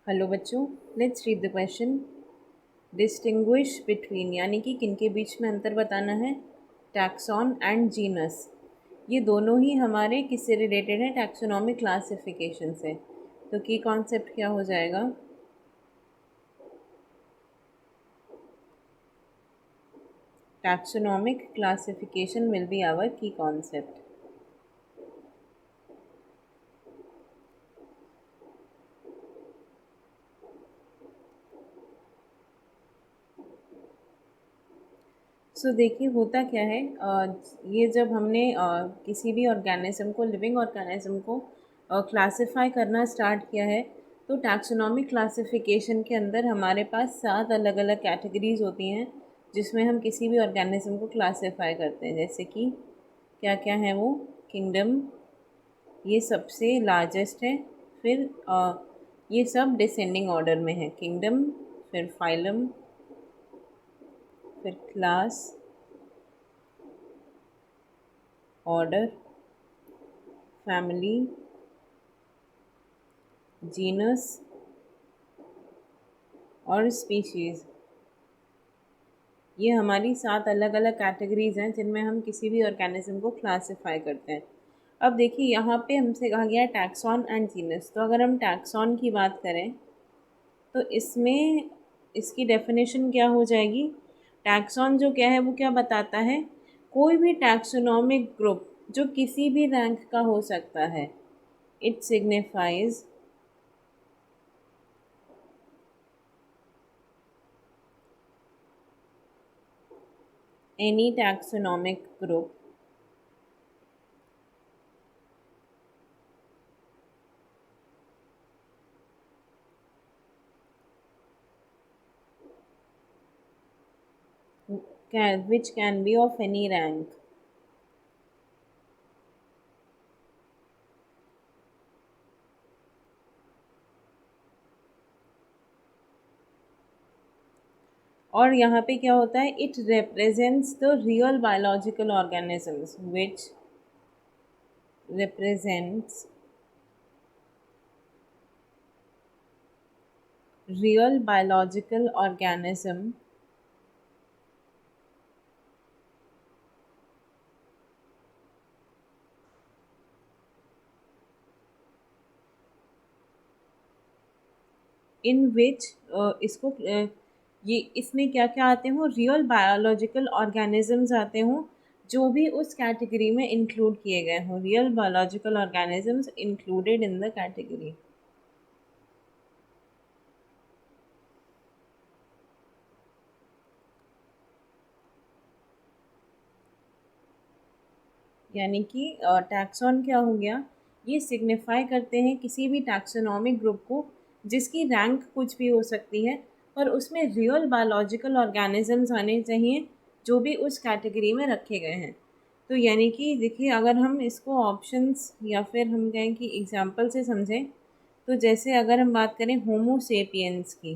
Hello बच्चों, let's read the question. Distinguish between यानी कि किन के बीच में अंतर बताना है। टैक्सॉन एंड जीनस, ये दोनों ही हमारे किससे रिलेटेड है? टैक्सोनॉमिक क्लासिफिकेशन से। तो की कॉन्सेप्ट क्या हो जाएगा? Taxonomic classification will be our key concept. देखिए होता क्या है, ये जब हमने किसी भी ऑर्गेनिज्म को, लिविंग ऑर्गेनिज्म को क्लासिफाई करना स्टार्ट किया है, तो टैक्सोनॉमिक क्लासिफिकेशन के अंदर हमारे पास 7 अलग अलग कैटेगरीज होती हैं जिसमें हम किसी भी ऑर्गेनिज्म को क्लासिफाई करते हैं। जैसे कि क्या क्या है वो? किंगडम, ये सबसे लार्जेस्ट है। फिर ये सब डिसेंडिंग ऑर्डर में है। किंगडम, फिर फाइलम, फिर क्लास, ऑर्डर, फैमिली, जीनस और स्पीशीज़। ये हमारी 7 अलग अलग कैटेगरीज हैं जिनमें हम किसी भी ऑर्गेनिज्म को क्लासिफाई करते हैं। अब देखिए यहाँ पे हमसे कहा गया है टैक्सॉन एंड जीनस। तो अगर हम टैक्सॉन की बात करें तो इसमें इसकी डेफिनेशन क्या हो जाएगी? टैक्सॉन जो क्या है वो क्या बताता है? कोई भी टैक्सोनॉमिक ग्रुप जो किसी भी रैंक का हो सकता है। It signifies any taxonomic group which can be of any rank। और यहाँ पे क्या होता है? It represents the real biological organisms which represents real biological organism in which इसको ये इसमें क्या क्या आते हों? रियल बायोलॉजिकल ऑर्गेनिजम्स आते हों जो भी उस कैटेगरी में इंक्लूड किए गए हों। Real biological organisms included in the category. यानी कि टैक्सॉन क्या हो गया? ये सिग्निफाई करते हैं किसी भी टैक्सोनॉमिक ग्रुप को जिसकी रैंक कुछ भी हो सकती है, पर उसमें रियल बायोलॉजिकल ऑर्गेनिजम्स आने चाहिए जो भी उस कैटेगरी में रखे गए हैं। तो यानी कि देखिए, अगर हम इसको ऑप्शंस या फिर हम कहें कि एग्जांपल से समझें, तो जैसे अगर हम बात करें होमो सेपियंस की,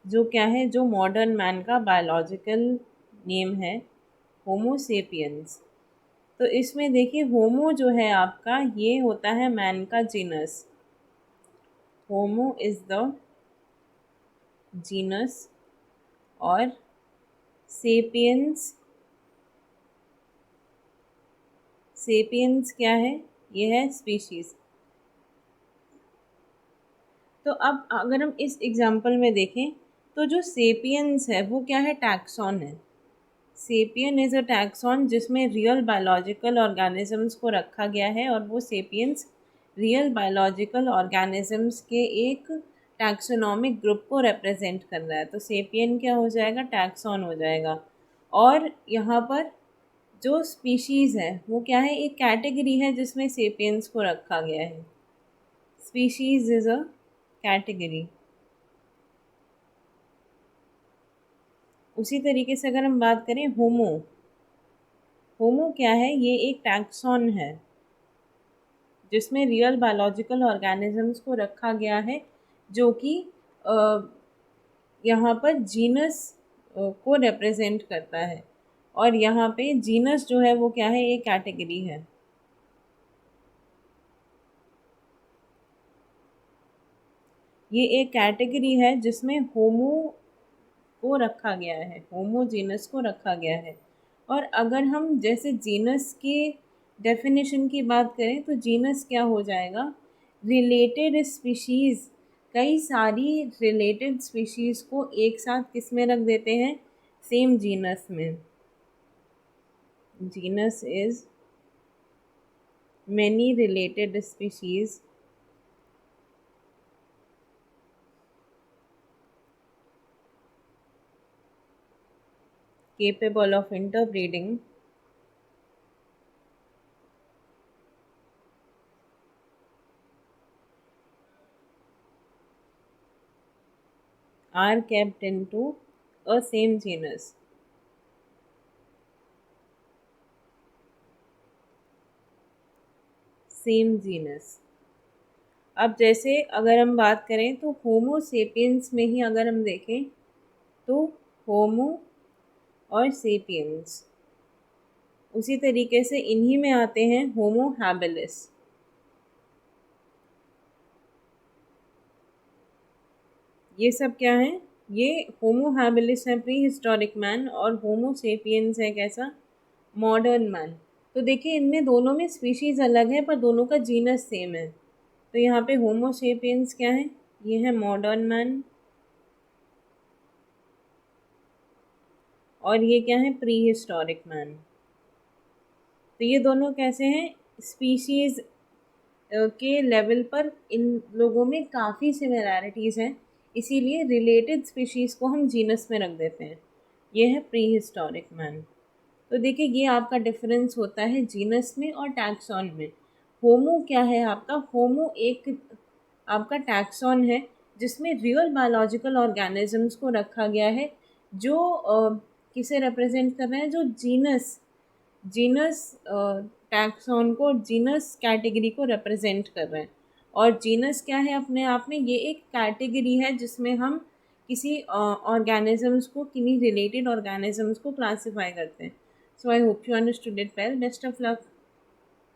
जो क्या है, जो मॉडर्न मैन का बायोलॉजिकल नेम है, होमो सेपियंस। तो इसमें देखिए होमो जो है आपका, ये होता है मैन का genus. Homo is the genus और सेपियंस, सेपियंस क्या है? ये है स्पीशीज। तो अब अगर हम इस एग्जांपल में देखें तो जो सेपियंस है वो क्या है? टैक्सॉन है। सेपियन इज अ टैक्सॉन जिसमें रियल बायोलॉजिकल ऑर्गेनिजम्स को रखा गया है, और वो सेपियंस रियल बायोलॉजिकल ऑर्गेनिजम्स के एक टैक्सोनॉमिक ग्रुप को रिप्रेजेंट कर रहा है। तो सेपियन क्या हो जाएगा? टैक्सॉन हो जाएगा। और यहाँ पर जो स्पीशीज़ है वो क्या है? एक कैटेगरी है जिसमें सेपियंस को रखा गया है। Species is a category. उसी तरीके से अगर हम बात करें होमो, होमो क्या है? ये एक टैक्सॉन है जिसमें रियल बायोलॉजिकल ऑर्गेनिजम्स को रखा गया है, जो कि यहाँ पर जीनस को रिप्रेजेंट करता है। और यहाँ पे जीनस जो है वो क्या है? एक कैटेगरी है। ये एक कैटेगरी है जिसमें होमो को रखा गया है, होमो जीनस को रखा गया है। और अगर हम जैसे जीनस के डेफिनेशन की बात करें तो जीनस क्या हो जाएगा, रिलेटेड स्पीशीज़, कई सारी रिलेटेड स्पीशीज़ को एक साथ किस में रख देते हैं, सेम जीनस में। Genus is many related species capable of interbreeding are kept into a same genus. Same genus. अब जैसे अगर हम बात करें तो होमो सेपियंस में ही अगर हम देखें तो होमो और सेपियंस, उसी तरीके से इन्हीं में आते हैं होमो हैबिलिस। ये सब क्या है, ये होमो हैबिलिस है प्री हिस्टोरिक मैन, और होमो सेपियंस है कैसा, मॉडर्न मैन। तो देखिए इनमें दोनों में स्पीशीज़ अलग है पर दोनों का जीनस सेम है। तो यहाँ पे होमो सेपियंस क्या है, ये है मॉडर्न मैन, और ये क्या है, प्री हिस्टोरिक मैन। तो ये दोनों कैसे हैं, स्पीशीज़ के लेवल पर इन लोगों में काफ़ी सिमिलैरिटीज़ हैं, इसीलिए रिलेटेड स्पीशीज़ को हम जीनस में रख देते हैं। ये है प्री हिस्टोरिक मैन। तो देखिए ये आपका डिफरेंस होता है जीनस में और टैक्सॉन में। होमो क्या है आपका, होमो एक आपका टैक्सॉन है जिसमें रियल बायोलॉजिकल ऑर्गेनिजम्स को रखा गया है, जो किसे रिप्रेजेंट कर रहे हैं, जो जीनस जीनस टैक्सॉन को, जीनस कैटेगरी को रिप्रेजेंट कर रहे हैं। और जीनस क्या है अपने आप में, ये एक कैटेगरी है जिसमें हम किसी ऑर्गेनिजम्स को, किन्हीं रिलेटेड ऑर्गेनिजम्स को क्लासीफाई करते हैं। So I hope you understood it well, best of luck.